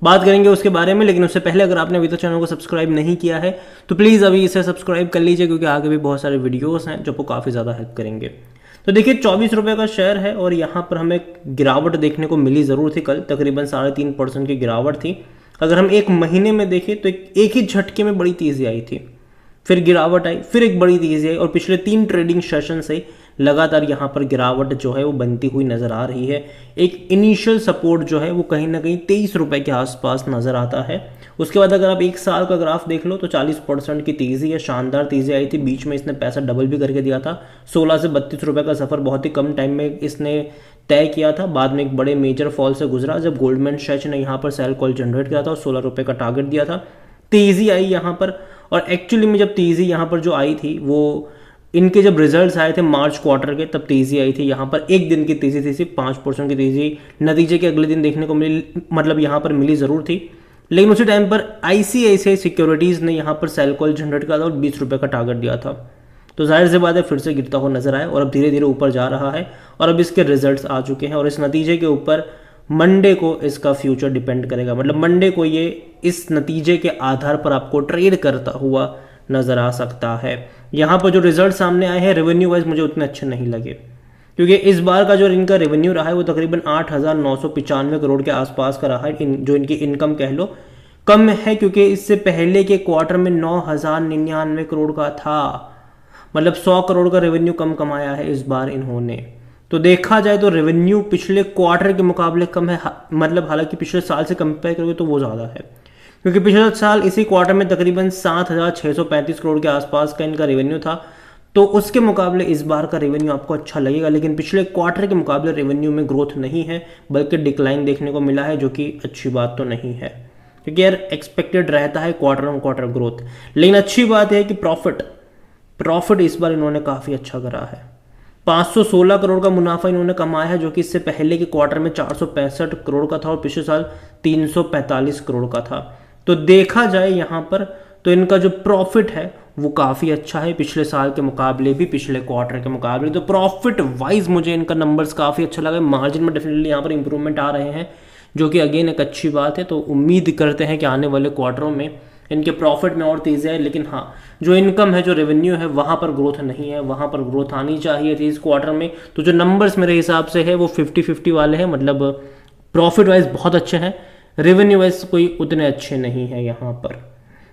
बात करेंगे उसके बारे में। लेकिन उससे पहले अगर आपने अभी तक चैनल को सब्सक्राइब नहीं किया है तो प्लीज़ अभी इसे सब्सक्राइब कर लीजिए, क्योंकि आगे भी बहुत सारे वीडियोस हैं जो आपको काफ़ी ज़्यादा हेल्प करेंगे। तो देखिए 24 रुपये का शेयर है और यहाँ पर हमें गिरावट देखने को मिली ज़रूर थी। कल तकरीबन 3.5% की गिरावट थी। अगर हम एक महीने में देखें तो एक ही झटके में बड़ी तेज़ी आई थी, फिर गिरावट आई, फिर एक बड़ी तेज़ी आई और पिछले 3 ट्रेडिंग सेशन से लगातार यहाँ पर गिरावट जो है वो बनती हुई नज़र आ रही है। एक इनिशियल सपोर्ट जो है वो कहीं ना कहीं 23 रुपये के आसपास नज़र आता है। उसके बाद अगर आप एक साल का ग्राफ देख लो तो 40% की तेज़ी है, शानदार तेज़ी आई थी। बीच में इसने पैसा डबल भी करके दिया था। 16 से 32 रुपये का सफ़र बहुत ही कम टाइम में इसने तय किया था। बाद में एक बड़े मेजर फॉल से गुजरा जब गोल्डमैन सैच ने यहाँ पर सेल कॉल जनरेट किया था और 16 रुपये का टारगेट दिया था। तेज़ी आई यहाँ पर, और एक्चुअली में जब तेज़ी यहाँ पर जो आई थी वो इनके जब रिजल्ट्स आए थे मार्च क्वार्टर के, तब तेज़ी आई थी। यहाँ पर एक दिन की तेज़ी थी, सिर्फ 5% की तेज़ी नतीजे के अगले दिन देखने को मिली, मतलब यहाँ पर मिली ज़रूर थी। लेकिन उसी टाइम पर ICICI सिक्योरिटीज़ ने यहाँ पर सेल कॉल जनरेट किया था और 20 रुपये का टारगेट दिया था। तो जाहिर सी बात है फिर से गिरता हुआ नजर आया और अब धीरे धीरे ऊपर जा रहा है और अब इसके रिजल्ट्स आ चुके हैं और इस नतीजे के ऊपर मंडे को इसका फ्यूचर डिपेंड करेगा। मतलब मंडे को ये इस नतीजे के आधार पर आपको ट्रेड करता हुआ नज़र आ सकता है। यहाँ पर जो रिजल्ट सामने आए हैं रेवेन्यू वाइज मुझे उतने अच्छे नहीं लगे, क्योंकि इस बार का जो इनका रेवेन्यू रहा है वो तकरीबन 8,995 करोड़ के आसपास का रहा है। जो इनकी इनकम कह लो कम है, क्योंकि इससे पहले के क्वार्टर में 9,099 करोड़ का था। मतलब 100 करोड़ का रेवेन्यू कम कमाया है इस बार इन्होंने। तो देखा जाए तो रेवेन्यू पिछले क्वार्टर के मुकाबले कम है, मतलब हालांकि पिछले साल से कंपेयर करोगे तो वो ज़्यादा है, क्योंकि पिछले साल इसी क्वार्टर में तकरीबन 7,635 करोड़ के आसपास का इनका रेवेन्यू था। तो उसके मुकाबले इस बार का रेवेन्यू आपको अच्छा लगेगा, लेकिन पिछले क्वार्टर के मुकाबले रेवेन्यू में ग्रोथ नहीं है, बल्कि डिक्लाइन देखने को मिला है, जो कि अच्छी बात तो नहीं है, क्योंकि यार एक्सपेक्टेड रहता है क्वार्टर ऑन क्वार्टर ग्रोथ। लेकिन अच्छी बात है कि प्रॉफिट इस बार इन्होंने काफ़ी अच्छा करा है। 516 करोड़ का मुनाफा इन्होंने कमाया है, जो कि इससे पहले के क्वार्टर में 465 करोड़ का था और पिछले साल 345 करोड़ का था। तो देखा जाए यहाँ पर तो इनका जो प्रॉफिट है वो काफ़ी अच्छा है पिछले साल के मुकाबले भी, पिछले क्वार्टर के मुकाबले। तो प्रॉफिट वाइज मुझे इनका नंबर्स काफ़ी अच्छा लगा। मार्जिन में डेफिनेटली यहाँ पर इंप्रूवमेंट आ रहे हैं, जो कि अगेन एक अच्छी बात है। तो उम्मीद करते हैं कि आने वाले क्वार्टरों में इनके प्रॉफिट में और तेज़ी है। लेकिन हाँ, जो इनकम है, जो रेवेन्यू है, वहाँ पर ग्रोथ नहीं है, वहाँ पर ग्रोथ आनी चाहिए थी इस क्वार्टर में। तो जो नंबर्स मेरे हिसाब से है वो 50-50 वाले हैं, मतलब प्रॉफिट वाइज बहुत अच्छे हैं, रेवेन्यू वाइज कोई उतने अच्छे नहीं है यहाँ पर।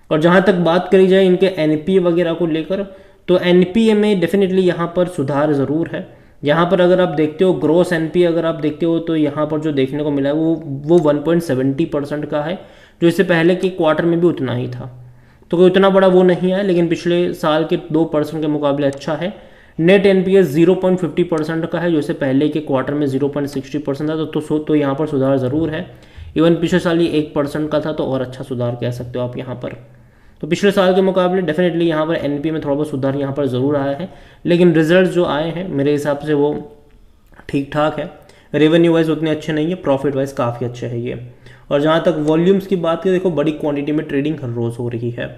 और जहाँ तक बात करी जाए इनके NPA वगैरह को लेकर, तो NPA में डेफिनेटली यहाँ पर सुधार ज़रूर है। यहाँ पर अगर आप देखते हो ग्रोस NPA अगर आप देखते हो तो यहाँ पर जो देखने को मिला है वो 1.70% का है, जो इससे पहले के क्वार्टर में भी उतना ही था। तो कोई उतना बड़ा वो नहीं है, लेकिन पिछले साल के 2% के मुकाबले अच्छा है। नेट NPA 0.50% का है, जो इससे पहले के क्वार्टर में 0.60% था। तो यहाँ पर सुधार ज़रूर है। इवन पिछले साल ये 1% का था, तो और अच्छा सुधार कह सकते हो आप यहाँ पर। तो पिछले साल के मुकाबले डेफिनेटली यहाँ पर NPA में थोड़ा बहुत सुधार यहाँ पर ज़रूर आया है, लेकिन रिजल्ट जो आए हैं मेरे हिसाब से वो ठीक ठाक है। रेवेन्यू वाइज उतने अच्छे नहीं है, प्रॉफिट वाइज काफ़ी अच्छे है ये। और जहाँ तक वॉल्यूम्स की बात करें, देखो बड़ी क्वांटिटी में ट्रेडिंग हर रोज़ हो रही है।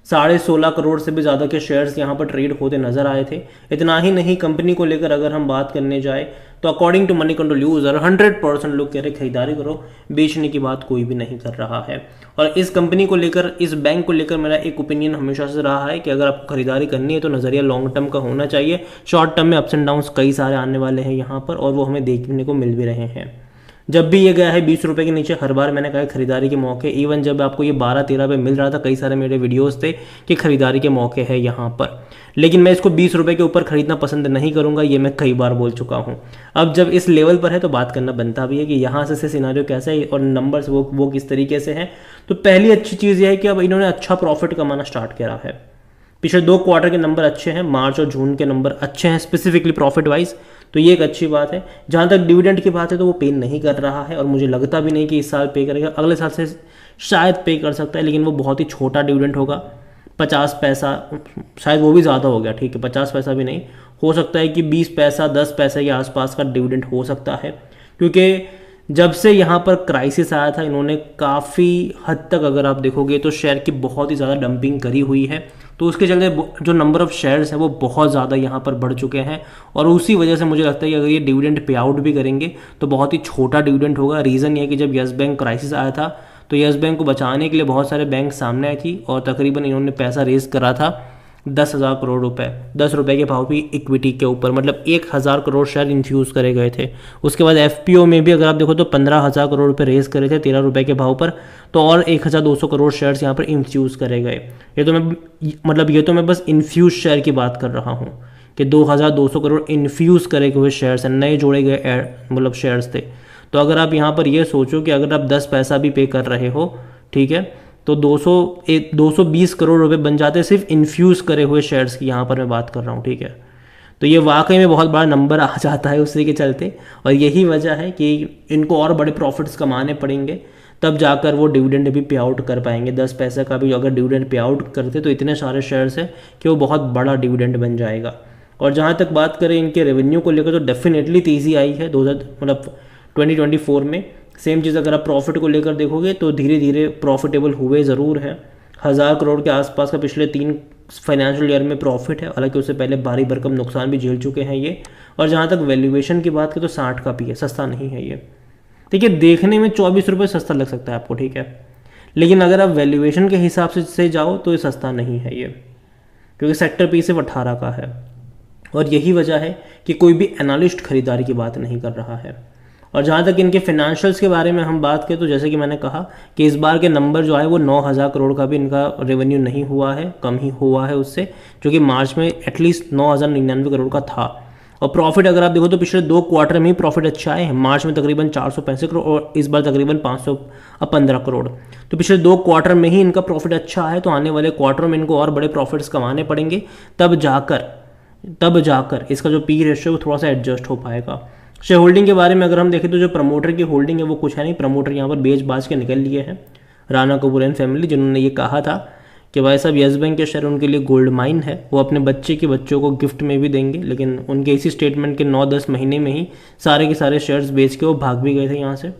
16.5 करोड़ से भी ज़्यादा के शेयर्स यहाँ पर ट्रेड होते नजर आए थे। इतना ही नहीं, कंपनी को लेकर अगर हम बात करने जाए तो according to money control user 100% लोग कह रहे खरीदारी करो, बेचने की बात कोई भी नहीं कर रहा है। और इस कंपनी को लेकर, इस बैंक को लेकर मेरा एक ओपिनियन हमेशा से रहा है कि अगर आपको खरीदारी करनी है तो नज़रिया लॉन्ग टर्म का होना चाहिए। शॉर्ट टर्म में अप्स एंड डाउन्स कई सारे आने वाले हैं यहाँ पर, और वो हमें देखने को मिल भी रहे हैं। जब भी ये गया है 20 रुपये के नीचे, हर बार मैंने कहा खरीदारी के मौके। इवन जब आपको ये 12-13 पे मिल रहा था, कई सारे मेरे वीडियोस थे कि खरीदारी के मौके हैं यहाँ पर, लेकिन मैं इसको 20 रुपये के ऊपर खरीदना पसंद नहीं करूँगा, ये मैं कई बार बोल चुका हूँ। अब जब इस लेवल पर है तो बात करना बनता भी है कि यहाँ से सिनारियो कैसा है और नंबर्स वो किस तरीके से हैं। तो पहली अच्छी चीज़ ये है कि अब इन्होंने अच्छा प्रॉफिट कमाना स्टार्ट करा है। पिछले 2 क्वार्टर के नंबर अच्छे हैं, मार्च और जून के नंबर अच्छे हैं स्पेसिफिकली प्रॉफिट वाइज, तो ये एक अच्छी बात है। जहाँ तक डिविडेंड की बात है तो वो पे नहीं कर रहा है, और मुझे लगता भी नहीं कि इस साल पे करेगा। अगले साल से शायद पे कर सकता है, लेकिन वो बहुत ही छोटा डिविडेंड होगा, 50 पैसा, शायद वो भी ज़्यादा हो गया, ठीक है 50 पैसा भी नहीं, हो सकता है कि 20 पैसा 10 पैसे के आसपास का डिविडेंड हो सकता है। क्योंकि जब से यहाँ पर क्राइसिस आया था, इन्होंने काफ़ी हद तक अगर आप देखोगे तो शेयर की बहुत ही ज़्यादा डंपिंग करी हुई है। तो उसके चलते जो नंबर ऑफ़ शेयर्स है वो बहुत ज़्यादा यहाँ पर बढ़ चुके हैं, और उसी वजह से मुझे लगता है कि अगर ये डिविडेंड पे आउट भी करेंगे तो बहुत ही छोटा डिविडेंड होगा। रीज़न ये है कि जब यस बैंक क्राइसिस आया था तो यस बैंक को बचाने के लिए बहुत सारे बैंक सामने आई थी और तकरीबन इन्होंने पैसा रेज करा था 10,000 करोड़ रुपए, 10 रुपए के भाव की इक्विटी के ऊपर, मतलब 1,000 करोड़ शेयर इन्फ्यूज़ करे गए थे। उसके बाद एफपीओ में भी अगर आप देखो तो 15,000 करोड़ रुपए रेज करे थे 13 रुपए के भाव पर, तो और 1,200 करोड़ शेयर्स यहाँ पर इन्फ्यूज़ करे गए। ये तो मैं बस इन्फ्यूज शेयर की बात कर रहा हूँ कि 2,200 करोड़ इन्फ्यूज़ करे हुए शेयर्स हैं, नए जोड़े गए मतलब शेयर्स थे। तो अगर आप यहाँ पर ये सोचो कि अगर आप 10 पैसा भी पे कर रहे हो, ठीक है, तो 220 करोड़ रुपए बन जाते हैं सिर्फ इन्फ्यूज़ करे हुए शेयर्स की, यहाँ पर मैं बात कर रहा हूँ, ठीक है। तो ये वाकई में बहुत बड़ा नंबर आ जाता है उसी के चलते, और यही वजह है कि इनको और बड़े प्रॉफिट्स कमाने पड़ेंगे, तब जाकर वो डिविडेंड भी पे आउट कर पाएंगे। 10 पैसे का भी अगर डिविडेंड पे आउट करते तो इतने सारे शेयर्स हैं कि वो बहुत बड़ा डिविडेंड बन जाएगा। और जहाँ तक बात करें इनके रेवेन्यू को लेकर, तो डेफिनेटली तेज़ी आई है 2024 में। सेम चीज़ अगर आप प्रॉफिट को लेकर देखोगे तो धीरे धीरे प्रॉफिटेबल हुए ज़रूर है। 1,000 करोड़ के आसपास का पिछले 3 फाइनेंशियल ईयर में प्रॉफिट है, हालांकि उससे पहले भारी भरकम नुकसान भी झेल चुके हैं ये। और जहाँ तक वैल्यूएशन की बात करें तो 60 का भी है, सस्ता नहीं है ये। देखिए, देखने में 24 रुपये सस्ता लग सकता है आपको, ठीक है, लेकिन अगर आप वैल्यूएशन के हिसाब से जाओ तो ये सस्ता नहीं है ये, क्योंकि सेक्टर पी सिर्फ 18 का है। और यही वजह है कि कोई भी एनालिस्ट खरीदारी की बात नहीं कर रहा है। और जहाँ तक इनके फिनेंशियल्स के बारे में हम बात करें तो जैसे कि मैंने कहा कि इस बार के नंबर जो आए वो 9,000 करोड़ का भी इनका रेवेन्यू नहीं हुआ है, कम ही हुआ है उससे, जो कि मार्च में एटलीस्ट 9,099 करोड़ का था। और प्रॉफिट अगर आप देखो तो पिछले 2 क्वार्टर में ही प्रॉफिट अच्छा आए हैं, मार्च में तकरीबन 465 करोड़ और इस बार तकरीबन 515 करोड़। तो पिछले 2 क्वार्टर में ही इनका प्रॉफिट अच्छा है, तो आने वाले क्वार्टर में इनको और बड़े प्रॉफिट्स कमाने पड़ेंगे, तब जाकर इसका जो पी रेशियो वो थोड़ा सा एडजस्ट हो पाएगा। शेयर होल्डिंग के बारे में अगर हम देखें तो जो प्रमोटर की होल्डिंग है वो कुछ है नहीं, प्रमोटर यहाँ पर बेच बाज के निकल लिए हैं, राणा कपूर एंड फैमिली, जिन्होंने ये कहा था कि भाई साहब यस बैंक के शेयर उनके लिए गोल्ड माइन है, वो अपने बच्चों को गिफ्ट में भी देंगे। लेकिन उनके इसी स्टेटमेंट के 9-10 महीने में ही सारे के सारे शेयर्स बेच के वो भाग भी गए थे यहाँ से।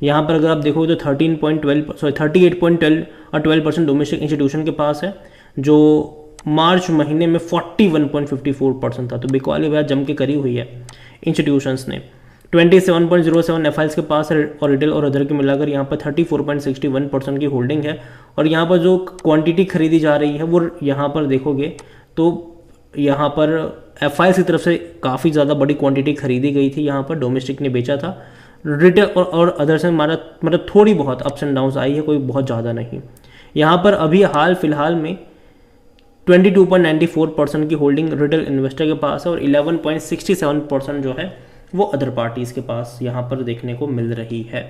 यहाँ पर अगर आप देखो तो 38.12 और 12% डोमेस्टिक इंस्टीट्यूशन के पास है, जो मार्च महीने में 41.54% था, तो बिकवाली वजह जम के करी हुई है इंस्टीट्यूशंस ने। 27.07 एफआईएल्स के पास है और रिटेल और अदर के मिलाकर यहाँ पर 34.61% की होल्डिंग है। और यहाँ पर जो क्वांटिटी खरीदी जा रही है वो यहाँ पर देखोगे तो यहाँ पर एफआईएल्स की तरफ से काफ़ी ज़्यादा बड़ी क्वांटिटी खरीदी गई थी, यहाँ पर डोमेस्टिक ने बेचा था। रिटेल और अदर से हमारा मतलब थोड़ी बहुत अप्स एंड डाउन्स आई है, कोई बहुत ज़्यादा नहीं। यहाँ पर अभी हाल फिलहाल में 22.94% की होल्डिंग रिटेल इन्वेस्टर के पास है और 11.67% जो है वो अदर पार्टीज़ के पास यहाँ पर देखने को मिल रही है।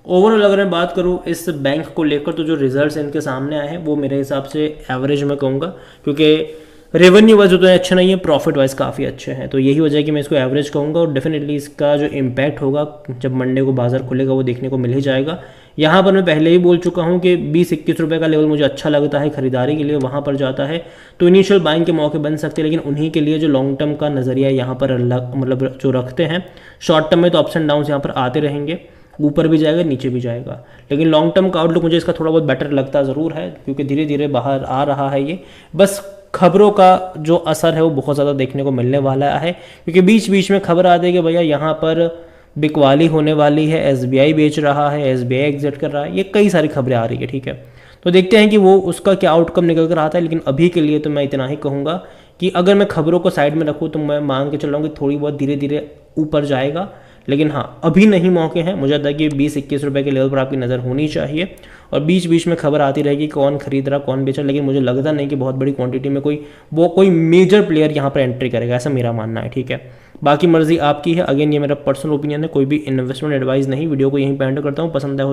ओवरऑल अगर मैं बात करूँ इस बैंक को लेकर तो जो रिजल्ट्स इनके सामने आए हैं वो मेरे हिसाब से एवरेज में कहूँगा, क्योंकि रेवेन्यू वाइज उतने अच्छे नहीं है, प्रॉफिट वाइज काफ़ी अच्छे हैं, तो यही वजह है कि मैं इसको एवरेज कहूँगा। और डेफिनेटली इसका जो इम्पैक्ट होगा जब मंडे को बाजार खुलेगा वो देखने को मिल ही जाएगा। यहाँ पर मैं पहले ही बोल चुका हूँ कि 20-21 रुपये का लेवल मुझे अच्छा लगता है खरीदारी के लिए, वहाँ पर जाता है तो इनिशियल बाइंग के मौके बन सकते हैं, लेकिन उन्हीं के लिए जो लॉन्ग टर्म का नज़रिया यहाँ पर मतलब जो रखते हैं। शॉर्ट टर्म में तो अप्स एंड डाउन्स यहाँ पर आते रहेंगे, ऊपर भी जाएगा नीचे भी जाएगा, लेकिन लॉन्ग टर्म का आउटलुक मुझे इसका थोड़ा बहुत बेटर लगता ज़रूर है, क्योंकि धीरे धीरे बाहर आ रहा है ये। बस खबरों का जो असर है वो बहुत ज़्यादा देखने को मिलने वाला है, क्योंकि बीच बीच में खबर आती है कि भैया यहाँ पर बिकवाली होने वाली है, एसबीआई बेच रहा है, एसबीआई एग्जिट कर रहा है, ये कई सारी खबरें आ रही है, ठीक है। तो देखते हैं कि वो उसका क्या आउटकम निकल कर आता है, लेकिन अभी के लिए तो मैं इतना ही कहूँगा कि अगर मैं खबरों को साइड में रखूँ तो मैं मान के चल रहा हूँ कि थोड़ी बहुत धीरे धीरे ऊपर जाएगा, लेकिन हाँ अभी नहीं मौके हैं। मुझे लगता है कि 20-21 रुपये के लेवल पर आपकी नज़र होनी चाहिए, और बीच बीच में खबर आती रहेगी कौन खरीद रहा कौन बेच रहा, लेकिन मुझे लगता नहीं कि बहुत बड़ी क्वांटिटी में कोई मेजर प्लेयर यहाँ पर एंट्री करेगा, ऐसा मेरा मानना है, ठीक है। बाकी मर्जी आपकी है, अगेन ये मेरा पर्सनल ओपिनियन है, कोई भी इन्वेस्टमेंट एडवाइस नहीं। वीडियो को यहीं पे एंड करता हूँ, पसंद आया हो तो